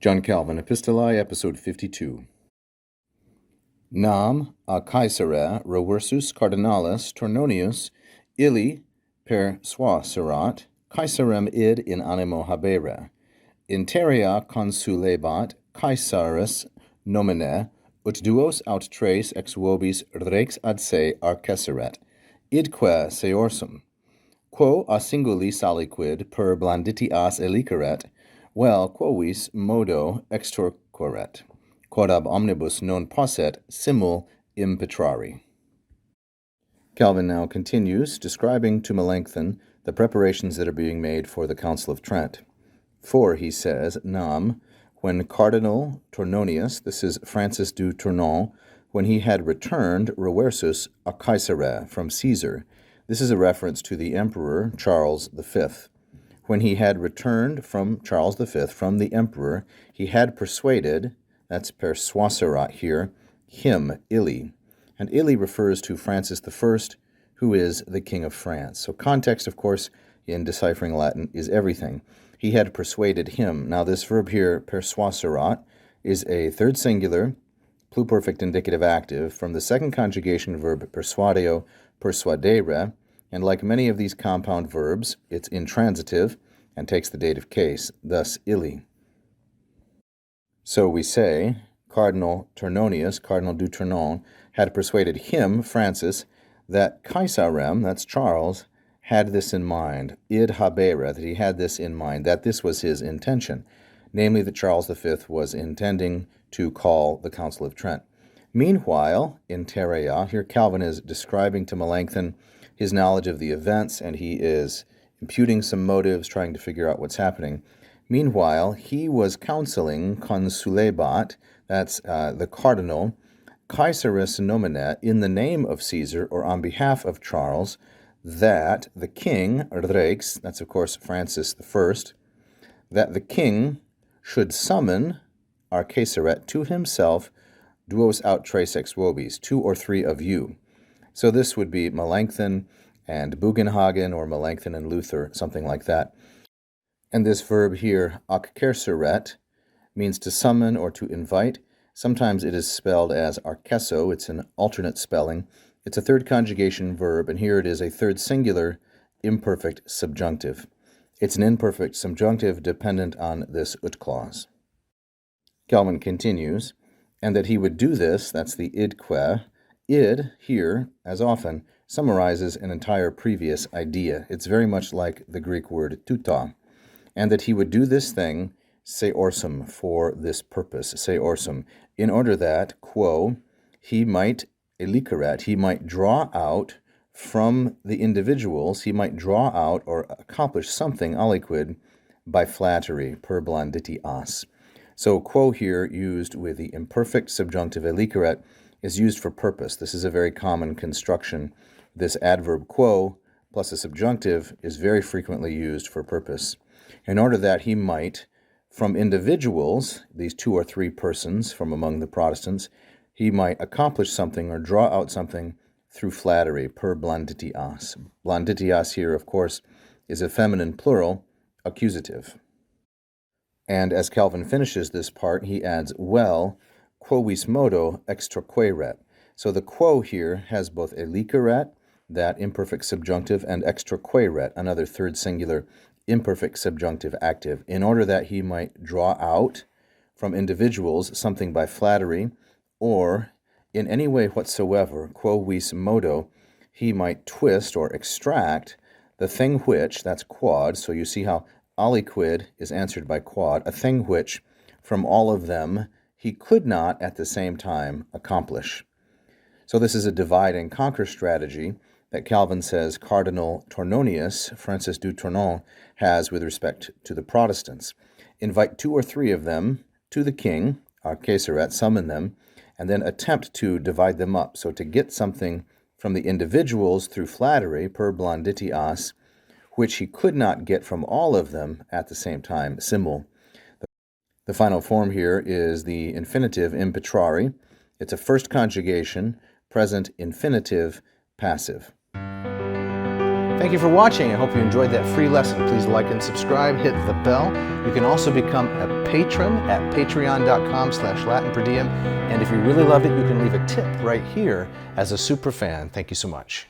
John Calvin, Epistolae, episode 52. Nam a Caesarea reversus cardinalis Tornonius illi persuaserat Caesarem id in animo habere, interea consulebat Caesaris nomine, ut duos aut tres ex vobis rex ad se arceseret, idque seorsum, quo a singulis aliquid per blanditias eliceret, vel quovis modo extorqueret, quod ab omnibus non posset simul impetrari. Calvin now continues, describing to Melanchthon the preparations that are being made for the Council of Trent. For, he says, Nam, when Cardinal Tornonius, this is Francis du Tournon, when he had returned reversus a Caesarea from Caesar, this is a reference to the Emperor Charles V. When he had returned from Charles V, from the Emperor, he had persuaded, that's persuaserat here, him, illi. And illi refers to Francis I, who is the King of France. So context, of course, in deciphering Latin is everything. He had persuaded him. Now this verb here, persuaserat, is a third singular, pluperfect indicative active from the second conjugation verb persuadeo, persuadere, and like many of these compound verbs, it's intransitive and takes the dative case, thus illi. So we say, Cardinal Tornonius, Cardinal du Tournon, had persuaded him, Francis, that Caesarem, that's Charles, had this in mind, id habere, that he had this in mind, that this was his intention, namely that Charles V was intending to call the Council of Trent. Meanwhile, in Terea, here Calvin is describing to Melanchthon his knowledge of the events, and he is imputing some motives, trying to figure out what's happening. Meanwhile, he was counseling consulebat, that's the cardinal, Caesaris nomine, in the name of Caesar, or on behalf of Charles, that the king, rex, that's of course Francis I, that the king should summon arceseret to himself duos aut tres ex vobis, 2 or 3 of you. So this would be Melanchthon and Bugenhagen, or Melanchthon and Luther, something like that. And this verb here, arceseret, means to summon or to invite. Sometimes it is spelled as arcesso. It's an alternate spelling. It's a third conjugation verb, and here it is a third singular imperfect subjunctive. It's an imperfect subjunctive dependent on this ut clause. Calvin continues, and that he would do this, that's the idque. Id, here, as often, summarizes an entire previous idea. It's very much like the Greek word tuta. And that he would do this thing, seorsum, for this purpose, seorsum, in order that, quo, he might eliceret, he might draw out from the individuals, he might draw out or accomplish something aliquid by flattery, per blanditias. So quo here, used with the imperfect subjunctive eliceret, is used for purpose. This is a very common construction. This adverb quo plus a subjunctive is very frequently used for purpose. In order that he might, from individuals, these 2 or 3 persons from among the Protestants, he might accomplish something or draw out something through flattery, per blanditias. Blanditias here, of course, is a feminine plural, accusative. And as Calvin finishes this part, he adds, well, quovis modo extorqueret. So the quo here has both eliceret, that imperfect subjunctive, and extorqueret, another third singular imperfect subjunctive active, in order that he might draw out from individuals something by flattery, or in any way whatsoever, quovis modo, he might twist or extract the thing which, that's quod, so you see how aliquid is answered by quod, a thing which, from all of them, he could not at the same time accomplish. So this is a divide and conquer strategy that Calvin says Cardinal Tornonius, Francis du Tournon, has with respect to the Protestants. Invite 2 or 3 of them to the king, arceseret, summon them, and then attempt to divide them up. So to get something from the individuals through flattery, per blanditias, which he could not get from all of them at the same time, simul. The final form here is the infinitive impetrari. It's a first conjugation, present infinitive, passive. Thank you for watching. I hope you enjoyed that free lesson. Please like and subscribe, hit the bell. You can also become a patron at patreon.com/LatinPerDiem. And if you really loved it, you can leave a tip right here as a super fan. Thank you so much.